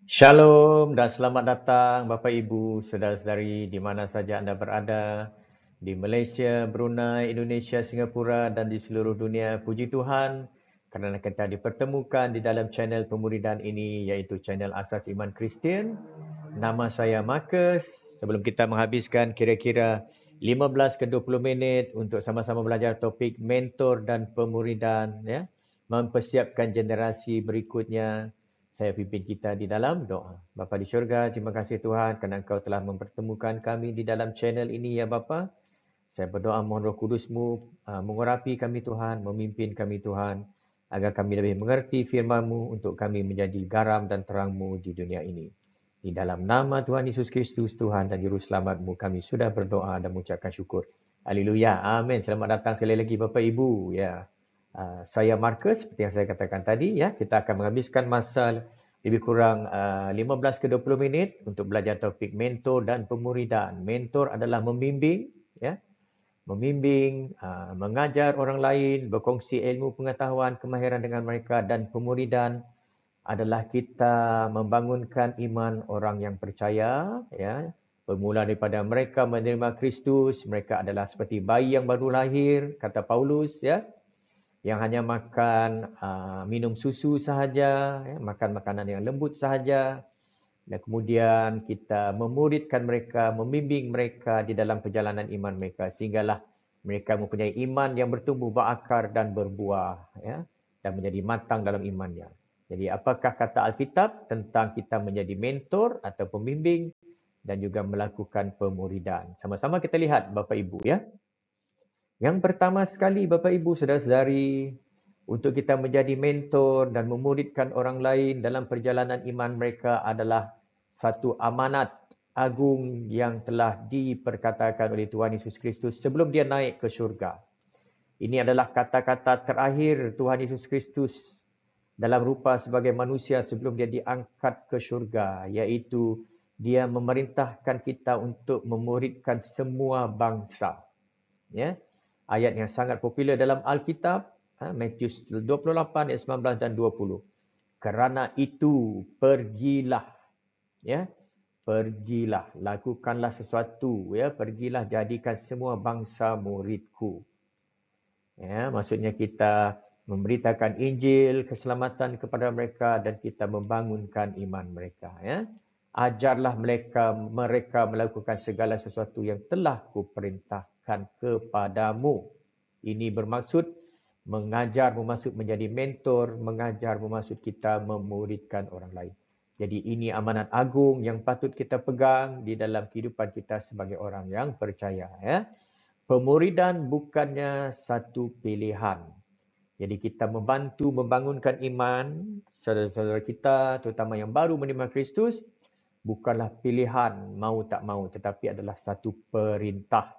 Shalom dan selamat datang Bapak Ibu, saudara-saudari di mana saja anda berada, di Malaysia, Brunei, Indonesia, Singapura dan di seluruh dunia. Puji Tuhan kerana kita dipertemukan di dalam channel pemuridan ini, iaitu channel Asas Iman Kristian. Nama saya Marcus. Sebelum kita menghabiskan kira-kira 15 ke 20 minit untuk sama-sama belajar topik mentor dan pemuridan, ya, mempersiapkan generasi berikutnya, saya pimpin kita di dalam doa. Bapa di syurga, terima kasih Tuhan kerana Engkau telah mempertemukan kami di dalam channel ini, ya Bapa. Saya berdoa mohon Roh Kudus-Mu mengurapi kami Tuhan, memimpin kami Tuhan, agar kami lebih mengerti firman-Mu untuk kami menjadi garam dan terang-Mu di dunia ini. Di dalam nama Tuhan Yesus Kristus, Tuhan dan Juru Selamat-Mu, kami sudah berdoa dan mengucapkan syukur. Haleluya. Amin. Selamat datang sekali lagi Bapa Ibu. Ya. Saya Marcus, seperti yang saya katakan tadi, ya, kita akan menghabiskan masa lebih kurang 15 ke 20 minit untuk belajar topik mentor dan pemuridan. Mentor adalah membimbing, ya, membimbing, mengajar orang lain, berkongsi ilmu pengetahuan, kemahiran dengan mereka, dan pemuridan adalah kita membangunkan iman orang yang percaya, ya. Bermula daripada mereka menerima Kristus, mereka adalah seperti bayi yang baru lahir, kata Paulus, ya, yang hanya makan minum susu sahaja, ya, makan makanan yang lembut sahaja. Dan kemudian kita memuridkan mereka, membimbing mereka di dalam perjalanan iman mereka, sehinggalah mereka mempunyai iman yang bertumbuh berakar dan berbuah, ya, dan menjadi matang dalam imannya. Jadi apakah kata Alkitab tentang kita menjadi mentor atau pembimbing dan juga melakukan pemuridan? Sama-sama kita lihat Bapak Ibu, ya. Yang pertama sekali Bapak Ibu saudara-saudari, untuk kita menjadi mentor dan memuridkan orang lain dalam perjalanan iman mereka adalah satu amanat agung yang telah diperkatakan oleh Tuhan Yesus Kristus sebelum dia naik ke syurga. Ini adalah kata-kata terakhir Tuhan Yesus Kristus dalam rupa sebagai manusia sebelum dia diangkat ke syurga, iaitu dia memerintahkan kita untuk memuridkan semua bangsa. Ya. Ayat yang sangat popular dalam Alkitab, Matius 28 ayat 19 dan 20. Kerana itu pergilah, ya, pergilah, lakukanlah sesuatu, ya, pergilah jadikan semua bangsa muridku. Ya, maksudnya kita memberitakan Injil, keselamatan kepada mereka dan kita membangunkan iman mereka, ya. Ajarlah mereka melakukan segala sesuatu yang telah kuperintahkan kepadamu. Ini bermaksud mengajar, bermaksud menjadi mentor, mengajar bermaksud kita memuridkan orang lain. Jadi ini amanat agung yang patut kita pegang di dalam kehidupan kita sebagai orang yang percaya, ya. Pemuridan bukannya satu pilihan. Jadi kita membantu membangunkan iman saudara-saudara kita, terutama yang baru menerima Kristus, bukanlah pilihan mau tak mau, tetapi adalah satu perintah.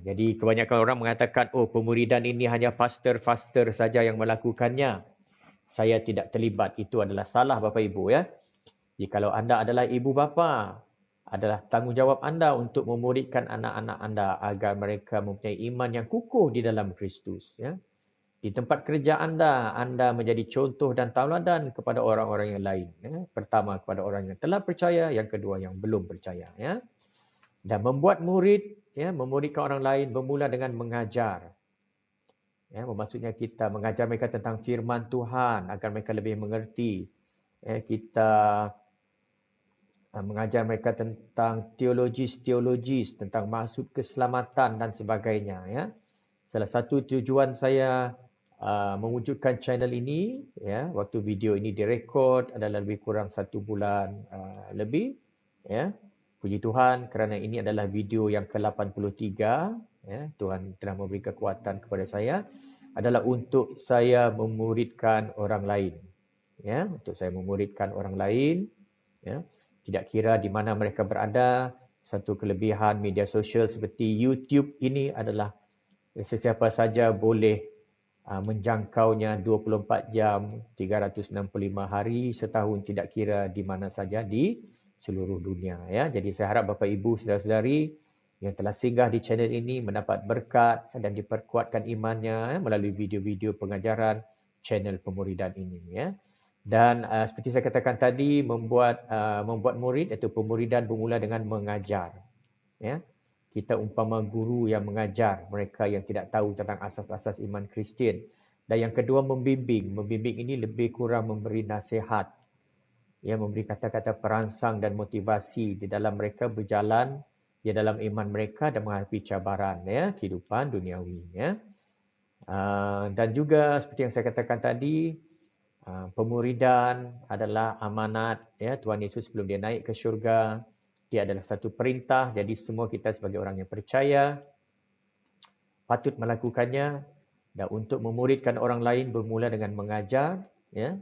Jadi kebanyakan orang mengatakan, oh pemuridan ini hanya pastor-pastor saja yang melakukannya. Saya tidak terlibat. Itu adalah salah Bapak Ibu, ya. Jadi kalau anda adalah ibu bapa, adalah tanggungjawab anda untuk memuridkan anak-anak anda agar mereka mempunyai iman yang kukuh di dalam Kristus, ya. Di tempat kerja anda menjadi contoh dan tauladan kepada orang-orang yang lain. Ya. Pertama kepada orang yang telah percaya, yang kedua yang belum percaya. Ya. Dan membuat murid, ya, memuridkan orang lain bermula dengan mengajar. Ya, maksudnya kita mengajar mereka tentang firman Tuhan agar mereka lebih mengerti. Ya, kita mengajar mereka tentang teologis, tentang maksud keselamatan dan sebagainya. Ya. Salah satu tujuan saya mewujudkan channel ini, ya, waktu video ini direkod adalah lebih kurang 1 bulan lebih, ya. Puji Tuhan kerana ini adalah video yang ke-83, ya. Tuhan telah memberi kekuatan kepada saya, adalah untuk saya memuridkan orang lain, ya, untuk saya memuridkan orang lain, ya. Tidak kira di mana mereka berada. Satu kelebihan media sosial seperti YouTube ini adalah sesiapa saja boleh menjangkaunya 24 jam, 365 hari setahun, tidak kira di mana saja di seluruh dunia, ya. Jadi saya harap Bapak Ibu saudara-saudari yang telah singgah di channel ini mendapat berkat dan diperkuatkan imannya, ya, melalui video-video pengajaran channel pemuridan ini, ya. Dan seperti saya katakan tadi, membuat murid atau pemuridan bermula dengan mengajar. Ya, kita umpama guru yang mengajar mereka yang tidak tahu tentang asas-asas iman Kristian. Dan yang kedua, membimbing. Membimbing ini lebih kurang memberi nasihat, ya, memberi kata-kata perangsang dan motivasi di dalam mereka berjalan di dalam iman mereka dan menghadapi cabaran, ya, kehidupan duniawi, ya. Dan juga seperti yang saya katakan tadi, pemuridan adalah amanat, ya, Tuhan Yesus sebelum dia naik ke syurga. Dia adalah satu perintah, jadi semua kita sebagai orang yang percaya patut melakukannya. Dan untuk memuridkan orang lain bermula dengan mengajar, ya,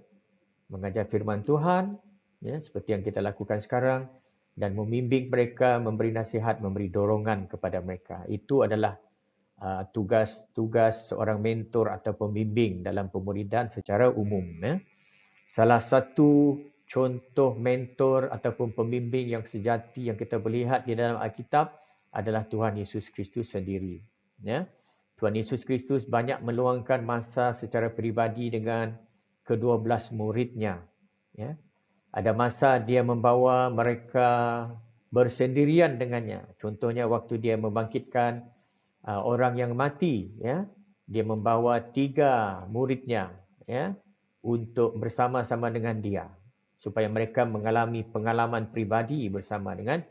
mengajar firman Tuhan, ya, seperti yang kita lakukan sekarang, dan membimbing mereka, memberi nasihat, memberi dorongan kepada mereka. Itu adalah tugas seorang mentor atau pembimbing dalam pemuridan secara umum. Ya. Salah satu contoh mentor ataupun pembimbing yang sejati yang kita melihat di dalam Alkitab adalah Tuhan Yesus Kristus sendiri. Ya. Tuhan Yesus Kristus banyak meluangkan masa secara peribadi dengan ke-12 muridnya. Ya. Ada masa dia membawa mereka bersendirian dengannya. Contohnya waktu dia membangkitkan orang yang mati, ya, dia membawa 3 muridnya, ya, untuk bersama-sama dengan dia supaya mereka mengalami pengalaman pribadi bersama dengan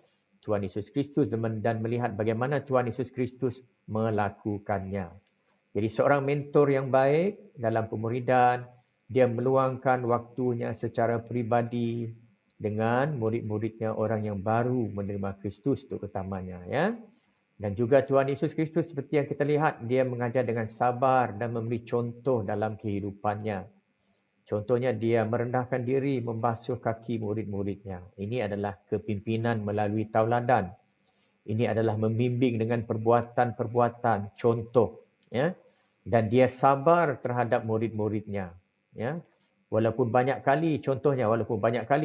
Tuhan Yesus Kristus dan melihat bagaimana Tuhan Yesus Kristus melakukannya. Jadi seorang mentor yang baik dalam pemuridan, dia meluangkan waktunya secara pribadi dengan murid-muridnya, orang yang baru menerima Kristus terutamanya, ya. Dan juga Tuhan Yesus Kristus seperti yang kita lihat, dia mengajar dengan sabar dan memberi contoh dalam kehidupannya. Contohnya dia merendahkan diri, membasuh kaki murid-muridnya. Ini adalah kepimpinan melalui tauladan. Ini adalah membimbing dengan perbuatan-perbuatan contoh, ya. Dan dia sabar terhadap murid-muridnya, ya. Walaupun banyak kali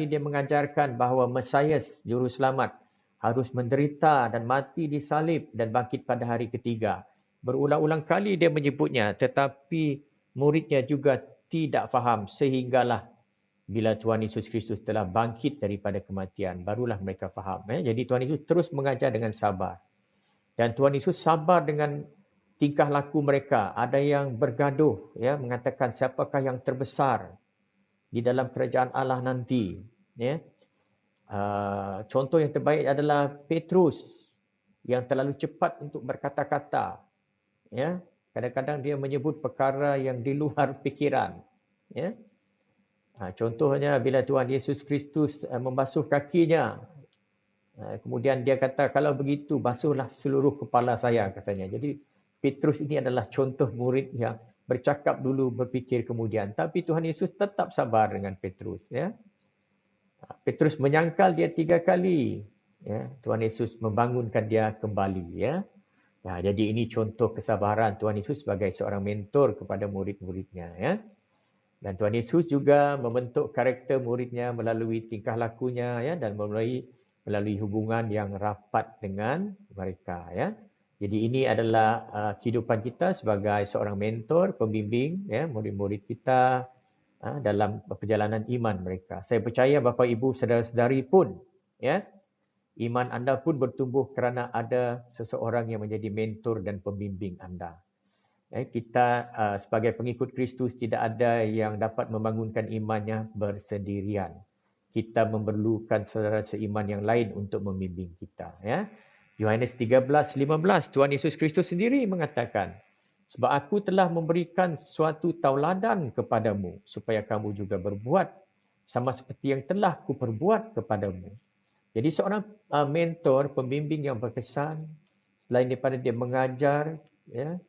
dia mengajarkan bahawa Mesias juru selamat harus menderita dan mati disalib dan bangkit pada hari ketiga. Berulang-ulang kali dia menyebutnya, tetapi muridnya juga tidak faham sehinggalah bila Tuhan Yesus Kristus telah bangkit daripada kematian, barulah mereka faham. Jadi Tuhan Yesus terus mengajar dengan sabar. Dan Tuhan Yesus sabar dengan tingkah laku mereka. Ada yang bergaduh, ya, mengatakan siapakah yang terbesar di dalam kerajaan Allah nanti. Ya. Contoh yang terbaik adalah Petrus yang terlalu cepat untuk berkata-kata. Ya. Kadang-kadang dia menyebut perkara yang di luar fikiran. Ya. Contohnya bila Tuhan Yesus Kristus membasuh kakinya, kemudian dia kata, kalau begitu basuhlah seluruh kepala saya, katanya. Jadi Petrus ini adalah contoh murid yang bercakap dulu, berfikir kemudian. Tapi Tuhan Yesus tetap sabar dengan Petrus. Ya. Petrus menyangkal dia 3 kali. Ya. Tuhan Yesus membangunkan dia kembali. Ya. Jadi ini contoh kesabaran Tuhan Yesus sebagai seorang mentor kepada murid-muridnya. Ya. Dan Tuhan Yesus juga membentuk karakter muridnya melalui tingkah lakunya, ya, dan melalui hubungan yang rapat dengan mereka. Ya. Jadi ini adalah kehidupan kita sebagai seorang mentor, pembimbing, ya, murid-murid kita dalam perjalanan iman mereka. Saya percaya Bapa Ibu saudara-saudari pun, ya, iman anda pun bertumbuh kerana ada seseorang yang menjadi mentor dan pembimbing anda. Kita sebagai pengikut Kristus tidak ada yang dapat membangunkan imannya bersendirian. Kita memerlukan saudara seiman yang lain untuk membimbing kita. Ya. Yohanes 13:15, Tuhan Yesus Kristus sendiri mengatakan, sebab aku telah memberikan suatu tauladan kepadamu, supaya kamu juga berbuat sama seperti yang telah kuperbuat kepadamu. Jadi seorang mentor, pembimbing yang berkesan, selain daripada dia mengajar, ya,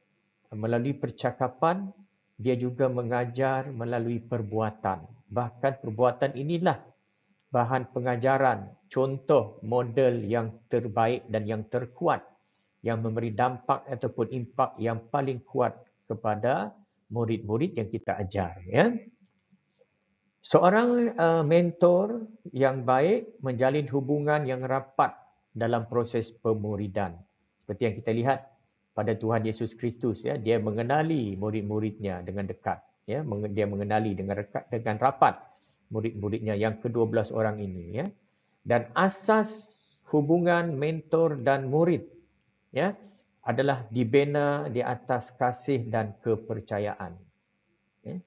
melalui percakapan, dia juga mengajar melalui perbuatan. Bahkan perbuatan inilah bahan pengajaran, contoh model yang terbaik dan yang terkuat yang memberi dampak ataupun impak yang paling kuat kepada murid-murid yang kita ajar. Ya. Seorang mentor yang baik menjalin hubungan yang rapat dalam proses pemuridan. Seperti yang kita lihat pada Tuhan Yesus Kristus, ya, dia mengenali murid-muridnya dengan dekat, ya, dia mengenali dengan rapat murid-muridnya yang ke-12 orang ini, ya. Dan asas hubungan mentor dan murid, ya, adalah dibina di atas kasih dan kepercayaan. Ya.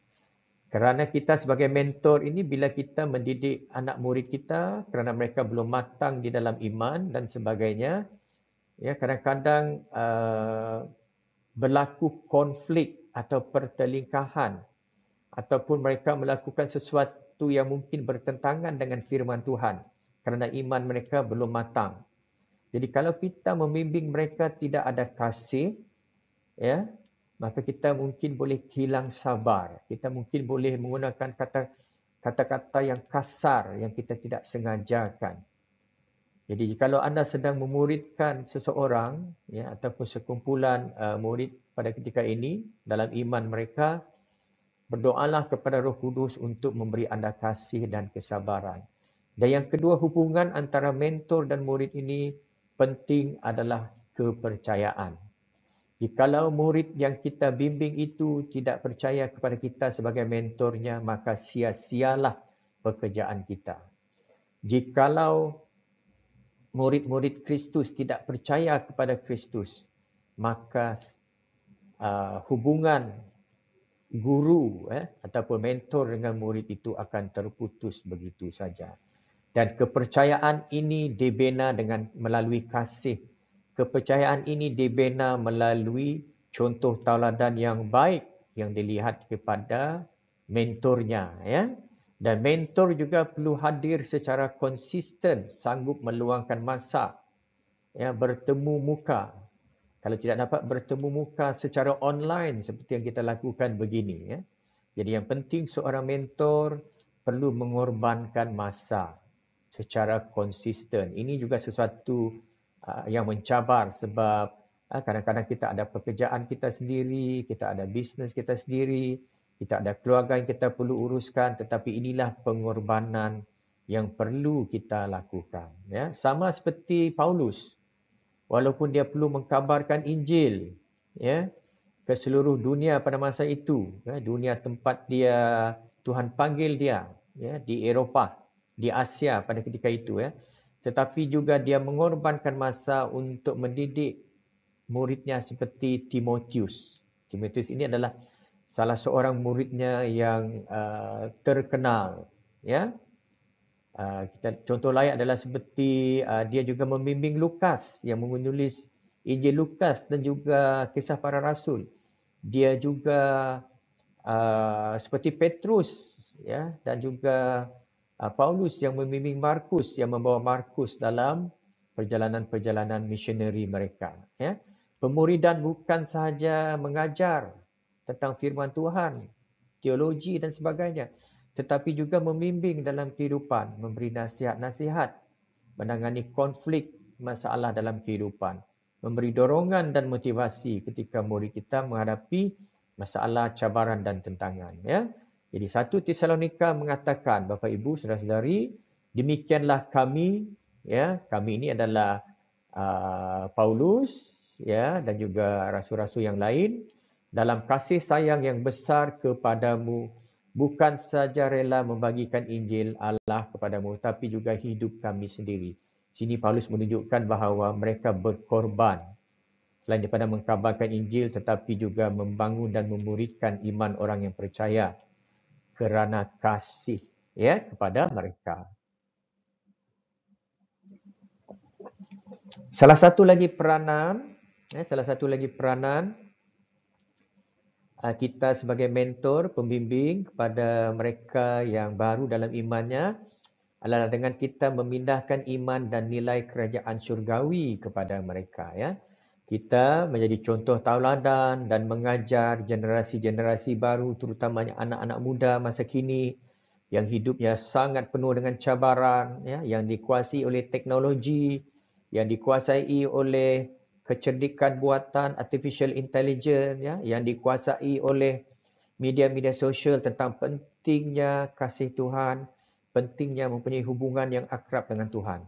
Kerana kita sebagai mentor ini, bila kita mendidik anak murid kita kerana mereka belum matang di dalam iman dan sebagainya, ya, kadang-kadang berlaku konflik atau pertelingkahan ataupun mereka melakukan sesuatu yang mungkin bertentangan dengan firman Tuhan kerana iman mereka belum matang. Jadi kalau kita membimbing mereka tidak ada kasih, ya, maka kita mungkin boleh hilang sabar. Kita mungkin boleh menggunakan kata-kata yang kasar yang kita tidak sengajakan. Jadi kalau anda sedang memuridkan seseorang, ya, ataupun sekumpulan murid pada ketika ini dalam iman mereka, berdoalah kepada Roh Kudus untuk memberi anda kasih dan kesabaran. Dan yang kedua, hubungan antara mentor dan murid ini penting adalah kepercayaan. Jikalau murid yang kita bimbing itu tidak percaya kepada kita sebagai mentornya, maka sia-sialah pekerjaan kita. Jikalau murid-murid Kristus tidak percaya kepada Kristus, maka hubungan guru ataupun mentor dengan murid itu akan terputus begitu saja. Dan kepercayaan ini dibina melalui kasih. Kepercayaan ini dibina melalui contoh tauladan yang baik yang dilihat kepada mentornya, ya. Dan mentor juga perlu hadir secara konsisten, sanggup meluangkan masa, ya, bertemu muka. Kalau tidak dapat bertemu muka secara online seperti yang kita lakukan begini, ya. Jadi yang penting seorang mentor perlu mengorbankan masa secara konsisten. Ini juga sesuatu yang mencabar sebab kadang-kadang kita ada pekerjaan kita sendiri, kita ada bisnes kita sendiri, kita ada keluarga yang kita perlu uruskan, tetapi inilah pengorbanan yang perlu kita lakukan. Ya. Sama seperti Paulus, walaupun dia perlu mengkabarkan Injil, ya, ke seluruh dunia pada masa itu, ya, dunia tempat dia Tuhan panggil dia, ya, di Eropah, di Asia pada ketika itu, ya. Tetapi juga dia mengorbankan masa untuk mendidik muridnya seperti Timotius. Timotius ini adalah salah seorang muridnya yang terkenal, ya. Contoh lain adalah seperti dia juga membimbing Lukas yang menulis Injil Lukas dan juga Kisah Para Rasul. Dia juga seperti Petrus, ya, dan juga Paulus yang membimbing Markus, yang membawa Markus dalam perjalanan-perjalanan misioneri mereka. Ya. Pemuridan bukan sahaja mengajar tentang firman Tuhan, teologi dan sebagainya, tetapi juga membimbing dalam kehidupan, memberi nasihat-nasihat, menangani konflik masalah dalam kehidupan, memberi dorongan dan motivasi ketika murid kita menghadapi masalah, cabaran dan tentangan. Ya. Jadi 1 Tesalonika mengatakan, Bapak Ibu, saudara-saudari, demikianlah kami, ya, kami ini adalah Paulus, ya, dan juga rasul-rasul yang lain, dalam kasih sayang yang besar kepadamu, bukan saja rela membagikan Injil Allah kepadamu, tapi juga hidup kami sendiri. Sini Paulus menunjukkan bahawa mereka berkorban. Selain daripada mengkabarkan Injil, tetapi juga membangun dan memuridkan iman orang yang percaya kerana kasih, ya, kepada mereka. Salah satu lagi peranan kita sebagai mentor, pembimbing kepada mereka yang baru dalam imannya adalah dengan kita memindahkan iman dan nilai kerajaan syurgawi kepada mereka, ya. Kita menjadi contoh tauladan dan mengajar generasi-generasi baru, terutamanya anak-anak muda masa kini yang hidupnya sangat penuh dengan cabaran, ya, yang dikuasai oleh teknologi, yang dikuasai oleh kecerdikan buatan artificial intelligence, ya, yang dikuasai oleh media-media sosial tentang pentingnya kasih Tuhan, pentingnya mempunyai hubungan yang akrab dengan Tuhan.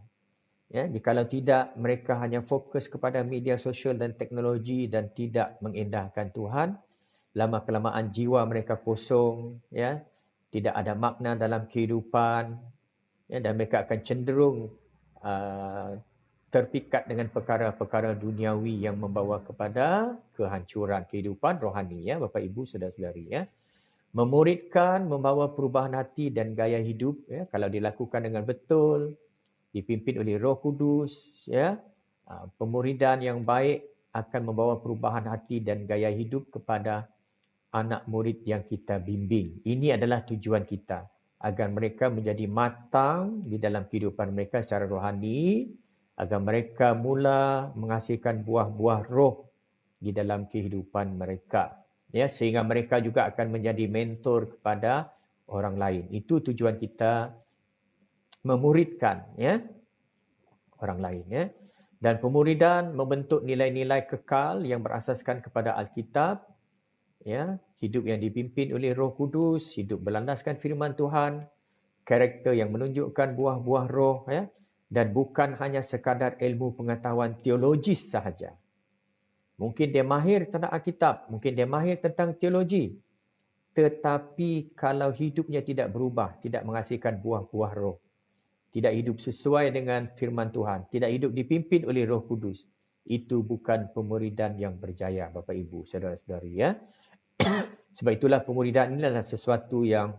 Ya, jikalau tidak, mereka hanya fokus kepada media sosial dan teknologi dan tidak mengindahkan Tuhan, lama-kelamaan jiwa mereka kosong, ya, tidak ada makna dalam kehidupan, ya, dan mereka akan cenderung terpikat dengan perkara-perkara duniawi yang membawa kepada kehancuran kehidupan rohani, ya Bapak Ibu saudara-saudari, ya. Memuridkan membawa perubahan hati dan gaya hidup, ya, kalau dilakukan dengan betul, dipimpin oleh Roh Kudus, ya. Pemuridan yang baik akan membawa perubahan hati dan gaya hidup kepada anak murid yang kita bimbing. Ini adalah tujuan kita, agar mereka menjadi matang di dalam kehidupan mereka secara rohani, agar mereka mula menghasilkan buah-buah roh di dalam kehidupan mereka, ya, sehingga mereka juga akan menjadi mentor kepada orang lain. Itu tujuan kita, memuridkan, ya, orang lain, ya. Dan pemuridan membentuk nilai-nilai kekal yang berasaskan kepada Alkitab, ya, hidup yang dipimpin oleh Roh Kudus, hidup berlandaskan firman Tuhan, karakter yang menunjukkan buah-buah roh, ya, dan bukan hanya sekadar ilmu pengetahuan teologis sahaja. Mungkin dia mahir tentang Alkitab, mungkin dia mahir tentang teologi, tetapi kalau hidupnya tidak berubah, tidak menghasilkan buah-buah roh, tidak hidup sesuai dengan firman Tuhan, tidak hidup dipimpin oleh Roh Kudus, itu bukan pemuridan yang berjaya, Bapak Ibu, saudara-saudari, ya. Sebab itulah pemuridan ini adalah sesuatu yang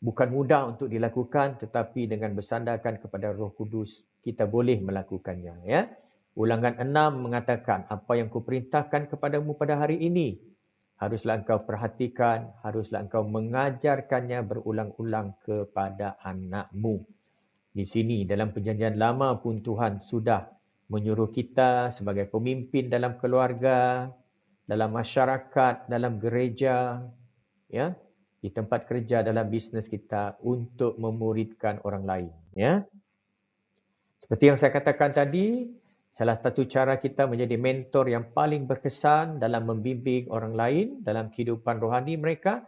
bukan mudah untuk dilakukan, tetapi dengan bersandarkan kepada Roh Kudus, kita boleh melakukannya, ya. Ulangan 6 mengatakan, apa yang kuperintahkan kepadamu pada hari ini, haruslah engkau perhatikan, haruslah engkau mengajarkannya berulang-ulang kepada anakmu. Di sini dalam perjanjian lama pun Tuhan sudah menyuruh kita sebagai pemimpin dalam keluarga, dalam masyarakat, dalam gereja, ya, di tempat kerja, dalam bisnes kita, untuk memuridkan orang lain, ya. Seperti yang saya katakan tadi, salah satu cara kita menjadi mentor yang paling berkesan dalam membimbing orang lain dalam kehidupan rohani mereka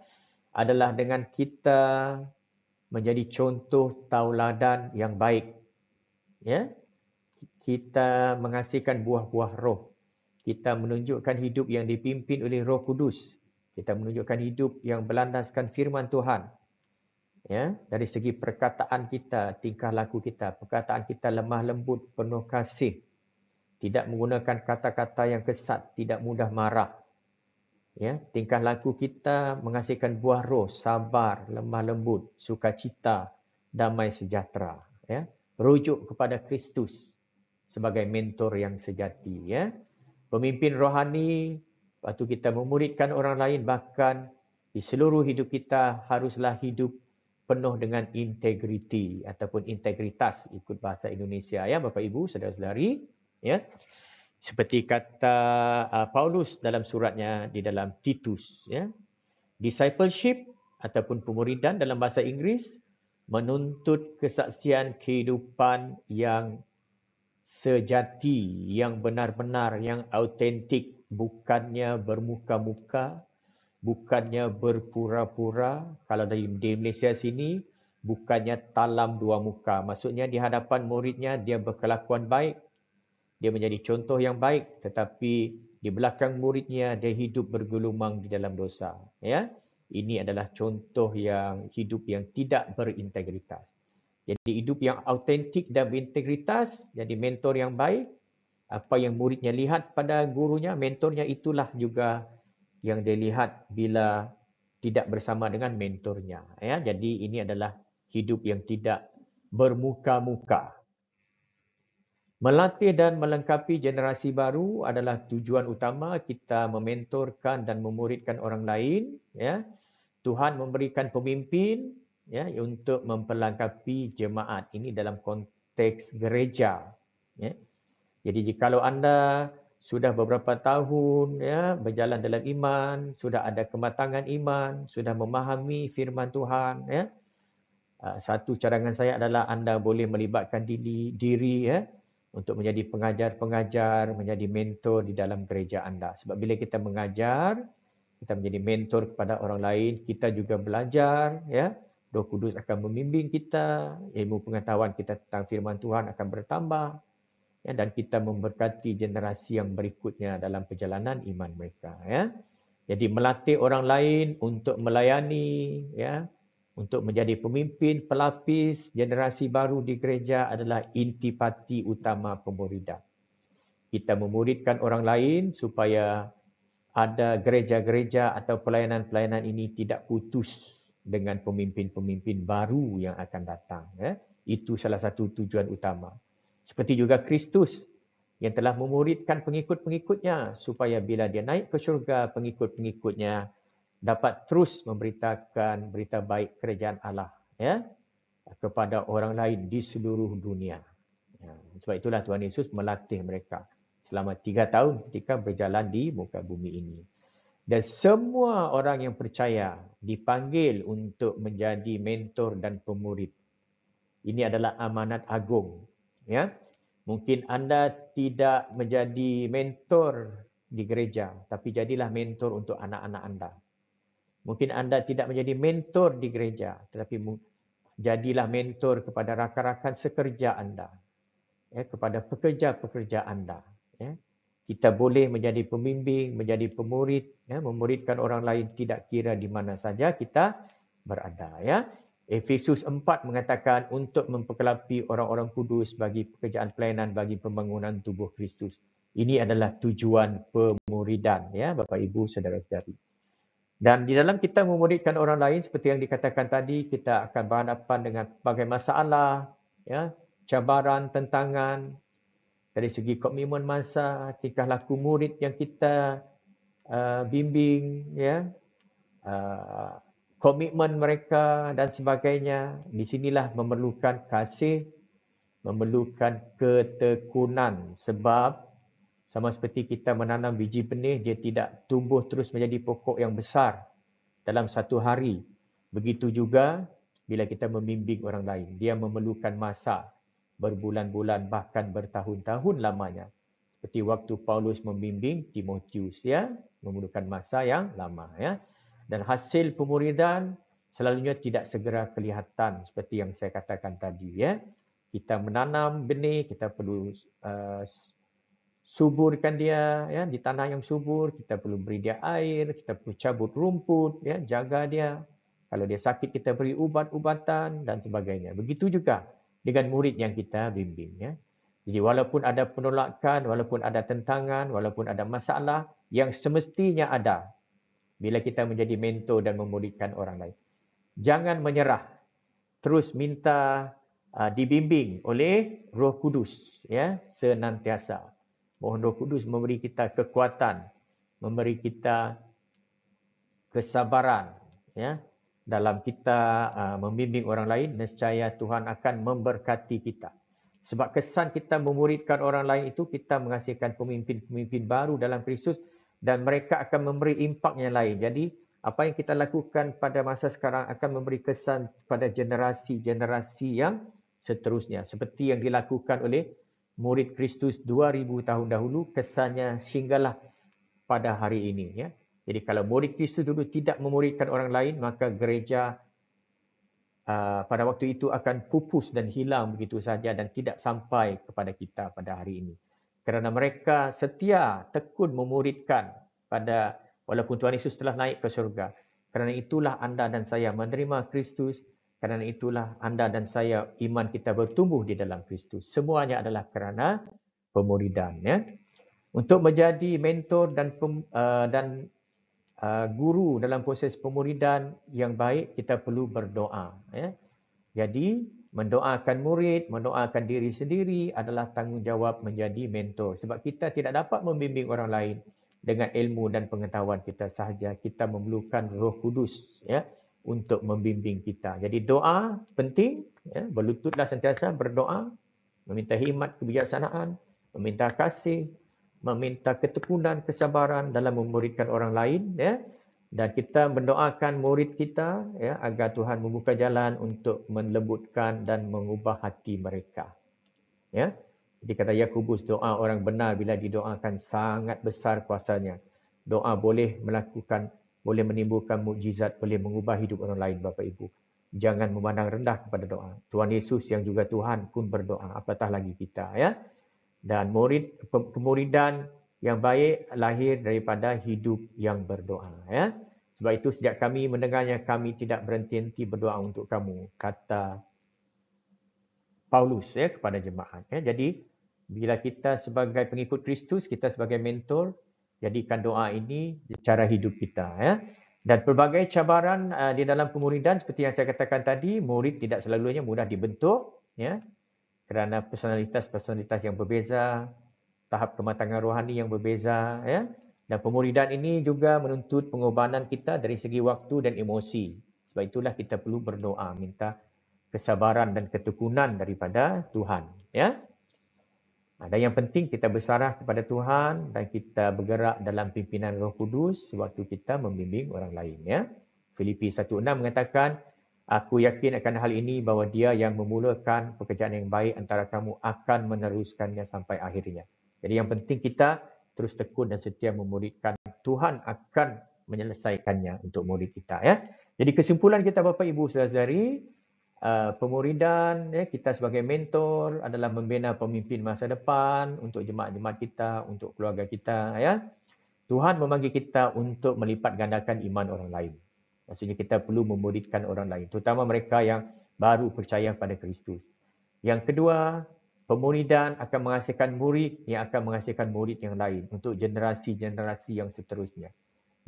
adalah dengan kita menjadi contoh tauladan yang baik, ya. Kita menghasilkan buah-buah roh. Kita menunjukkan hidup yang dipimpin oleh Roh Kudus. Kita menunjukkan hidup yang berlandaskan firman Tuhan. Ya, dari segi perkataan kita, tingkah laku kita, perkataan kita lemah lembut, penuh kasih. Tidak menggunakan kata-kata yang kesat, tidak mudah marah. Ya, tingkah laku kita menghasilkan buah roh, sabar, lemah lembut, sukacita, damai sejahtera. Ya, rujuk kepada Kristus sebagai mentor yang sejati, ya. Pemimpin rohani, waktu kita memuridkan orang lain, bahkan di seluruh hidup kita haruslah hidup penuh dengan integriti ataupun integritas, ikut bahasa Indonesia, ya Bapak Ibu, saudara-saudari, ya. Seperti kata Paulus dalam suratnya di dalam Titus, ya. Discipleship ataupun pemuridan dalam bahasa Inggeris menuntut kesaksian kehidupan yang sejati, yang benar-benar, yang autentik, bukannya bermuka-muka, bukannya berpura-pura. Kalau di Malaysia sini, bukannya talam dua muka. Maksudnya di hadapan muridnya dia berkelakuan baik, dia menjadi contoh yang baik, tetapi di belakang muridnya dia hidup bergelumang di dalam dosa. Ya, ini adalah contoh yang hidup yang tidak berintegritas. Jadi hidup yang autentik dan berintegritas, jadi mentor yang baik. Apa yang muridnya lihat pada gurunya, mentornya, itulah juga yang dia lihat bila tidak bersama dengan mentornya. Ya, jadi ini adalah hidup yang tidak bermuka-muka. Melatih dan melengkapi generasi baru adalah tujuan utama kita mementorkan dan memuridkan orang lain. Ya, Tuhan memberikan pemimpin, ya, untuk memperlengkapi jemaat. Ini dalam konteks gereja. Ya. Jadi jikalau anda sudah beberapa tahun, ya, berjalan dalam iman, sudah ada kematangan iman, sudah memahami firman Tuhan, ya, satu cadangan saya adalah anda boleh melibatkan diri, ya, untuk menjadi pengajar-pengajar, menjadi mentor di dalam gereja anda. Sebab bila kita mengajar, kita menjadi mentor kepada orang lain, kita juga belajar, ya. Roh Kudus akan membimbing kita, ilmu pengetahuan kita tentang firman Tuhan akan bertambah, ya, dan kita memberkati generasi yang berikutnya dalam perjalanan iman mereka, ya. Jadi melatih orang lain untuk melayani, ya, untuk menjadi pemimpin pelapis generasi baru di gereja adalah intipati utama pemuridan. Kita memuridkan orang lain supaya ada gereja-gereja atau pelayanan-pelayanan ini tidak putus dengan pemimpin-pemimpin baru yang akan datang. Ya. Itu salah satu tujuan utama. Seperti juga Kristus yang telah memuridkan pengikut-pengikutnya supaya bila dia naik ke syurga, pengikut-pengikutnya dapat terus memberitakan berita baik kerajaan Allah, ya, kepada orang lain di seluruh dunia. Ya, sebab itulah Tuhan Yesus melatih mereka selama 3 tahun ketika berjalan di muka bumi ini. Dan semua orang yang percaya dipanggil untuk menjadi mentor dan pemurid. Ini adalah amanat agung. Ya. Mungkin anda tidak menjadi mentor di gereja, tapi jadilah mentor untuk anak-anak anda. Mungkin anda tidak menjadi mentor di gereja, tetapi jadilah mentor kepada rakan-rakan sekerja anda, ya, kepada pekerja-pekerja anda. Ya. Kita boleh menjadi pembimbing, menjadi pemurid, ya, memuridkan orang lain tidak kira di mana saja kita berada. Ya. Efesus 4 mengatakan untuk memperkelapi orang-orang kudus bagi pekerjaan pelayanan bagi pembangunan tubuh Kristus. Ini adalah tujuan pemuridan, ya, Bapak Ibu, saudara-saudari. Dan di dalam kita memuridkan orang lain seperti yang dikatakan tadi, kita akan berhadapan dengan berbagai masalah, ya, cabaran, tentangan dari segi komitmen masa, tingkah laku murid yang kita bimbing, ya, komitmen mereka dan sebagainya. Di sinilah memerlukan kasih, memerlukan ketekunan, sebab sama seperti kita menanam biji benih, dia tidak tumbuh terus menjadi pokok yang besar dalam satu hari. Begitu juga bila kita membimbing orang lain, dia memerlukan masa berbulan-bulan bahkan bertahun-tahun lamanya. Seperti waktu Paulus membimbing Timotius, ya, memerlukan masa yang lama, ya. Dan hasil pemuridan selalunya tidak segera kelihatan seperti yang saya katakan tadi, ya. Kita menanam benih, kita perlu suburkan dia, ya, di tanah yang subur, kita perlu beri dia air, kita perlu cabut rumput, ya, jaga dia. Kalau dia sakit kita beri ubat-ubatan dan sebagainya. Begitu juga dengan murid yang kita bimbing, ya. Jadi walaupun ada penolakan, walaupun ada tentangan, walaupun ada masalah yang semestinya ada bila kita menjadi mentor dan memuridkan orang lain. Jangan menyerah. Terus minta dibimbing oleh Roh Kudus, ya, senantiasa. Mohon Roh Kudus memberi kita kekuatan, memberi kita kesabaran, ya, dalam kita membimbing orang lain. Nescaya Tuhan akan memberkati kita. Sebab kesan kita memuridkan orang lain itu, kita menghasilkan pemimpin-pemimpin baru dalam Kristus dan mereka akan memberi impak yang lain. Jadi apa yang kita lakukan pada masa sekarang akan memberi kesan pada generasi-generasi yang seterusnya. Seperti yang dilakukan oleh murid Kristus 2000 tahun dahulu, kesannya sehinggalah pada hari ini, ya. Jadi kalau murid Kristus dulu tidak memuridkan orang lain, maka gereja pada waktu itu akan pupus dan hilang begitu saja dan tidak sampai kepada kita pada hari ini. Kerana mereka setia, tekun memuridkan pada walaupun Tuhan Yesus telah naik ke syurga. Kerana itulah anda dan saya menerima Kristus. Kerana itulah anda dan saya iman kita bertumbuh di dalam Kristus. Semuanya adalah kerana pemuridan, ya. Untuk menjadi mentor dan guru dalam proses pemuridan yang baik, kita perlu berdoa, ya. Jadi mendoakan murid, mendoakan diri sendiri adalah tanggungjawab menjadi mentor. Sebab kita tidak dapat membimbing orang lain dengan ilmu dan pengetahuan kita sahaja. Kita memerlukan Roh Kudus, ya, untuk membimbing kita. Jadi doa penting, ya, berlututlah sentiasa berdoa, meminta hikmat kebijaksanaan, meminta kasih, meminta ketekunan, kesabaran dalam memuridkan orang lain, ya. Dan kita mendoakan murid kita, ya, agar Tuhan membuka jalan untuk melembutkan dan mengubah hati mereka. Ya. Jadi kata Yakobus, doa orang benar bila didoakan sangat besar kuasanya. Doa boleh menimbulkan mukjizat, boleh mengubah hidup orang lain, Bapak Ibu. Jangan memandang rendah kepada doa. Tuhan Yesus yang juga Tuhan pun berdoa, apatah lagi kita, ya. Dan pemuridan yang baik lahir daripada hidup yang berdoa. Ya. Sebab itu sejak kami mendengarnya, kami tidak berhenti-henti berdoa untuk kamu, kata Paulus ya, kepada jemaat. Ya. Jadi, bila kita sebagai pengikut Kristus, kita sebagai mentor, jadikan doa ini cara hidup kita. Ya. Dan pelbagai cabaran di dalam pemuridan, seperti yang saya katakan tadi, murid tidak selalunya mudah dibentuk, ya, kerana personalitas yang berbeza, tahap kematangan rohani yang berbeza, ya. Dan pemuridan ini juga menuntut pengorbanan kita dari segi waktu dan emosi. Sebab itulah kita perlu berdoa, minta kesabaran dan ketekunan daripada Tuhan, ya. Dan yang penting kita bersarah kepada Tuhan dan kita bergerak dalam pimpinan Roh Kudus waktu kita membimbing orang lain, ya. Filipi 1:6 mengatakan, aku yakin akan hal ini bahawa dia yang memulakan pekerjaan yang baik antara kamu akan meneruskannya sampai akhirnya. Jadi yang penting kita terus tekun dan setia memuridkan. Tuhan akan menyelesaikannya untuk murid kita. Ya. Jadi kesimpulan kita Bapak Ibu Saudara-saudari, pemuridan, ya, kita sebagai mentor adalah membina pemimpin masa depan untuk jemaat-jemaat kita, untuk keluarga kita. Ya. Tuhan memanggil kita untuk melipat gandakan iman orang lain. Maksudnya kita perlu memuridkan orang lain, terutama mereka yang baru percaya pada Kristus. Yang kedua, pemuridan akan menghasilkan murid yang akan menghasilkan murid yang lain untuk generasi-generasi yang seterusnya.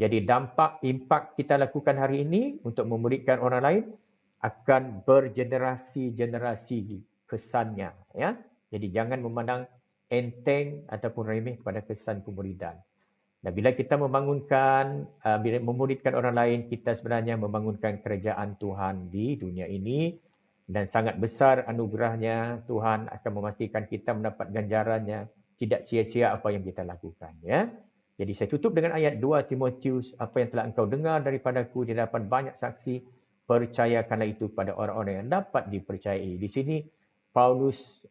Jadi impak kita lakukan hari ini untuk memuridkan orang lain akan bergenerasi-generasi kesannya. Ya? Jadi jangan memandang enteng ataupun remeh kepada kesan pemuridan. Dan bila kita memuridkan orang lain, kita sebenarnya membangunkan kerajaan Tuhan di dunia ini. Dan sangat besar anugerahnya, Tuhan akan memastikan kita mendapat ganjarannya, tidak sia-sia apa yang kita lakukan. Ya. Jadi saya tutup dengan ayat 2 Timotius, apa yang telah engkau dengar daripadaku di hadapan banyak saksi, percayakanlah itu pada orang-orang yang dapat dipercayai. Di sini Paulus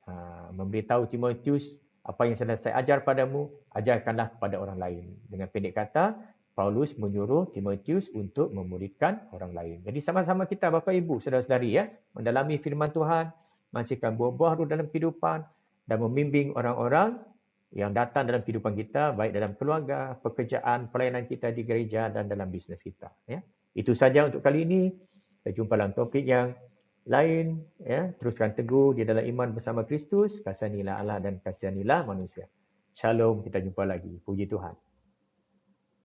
memberitahu Timotius, apa yang saya ajar padamu, ajarkanlah kepada orang lain. Dengan pendek kata, Paulus menyuruh Timotius untuk memuridkan orang lain. Jadi sama-sama kita Bapak Ibu, saudara-saudari ya, mendalami firman Tuhan, menghasilkan buah-buah roh dalam kehidupan dan membimbing orang-orang yang datang dalam kehidupan kita, baik dalam keluarga, pekerjaan, pelayanan kita di gereja dan dalam bisnes kita. Ya. Itu saja untuk kali ini. Kita jumpa dalam topik yang lain, ya. Teruskan teguh di dalam iman bersama Kristus, kasihanilah Allah dan kasihanilah manusia. Shalom, kita jumpa lagi. Puji Tuhan.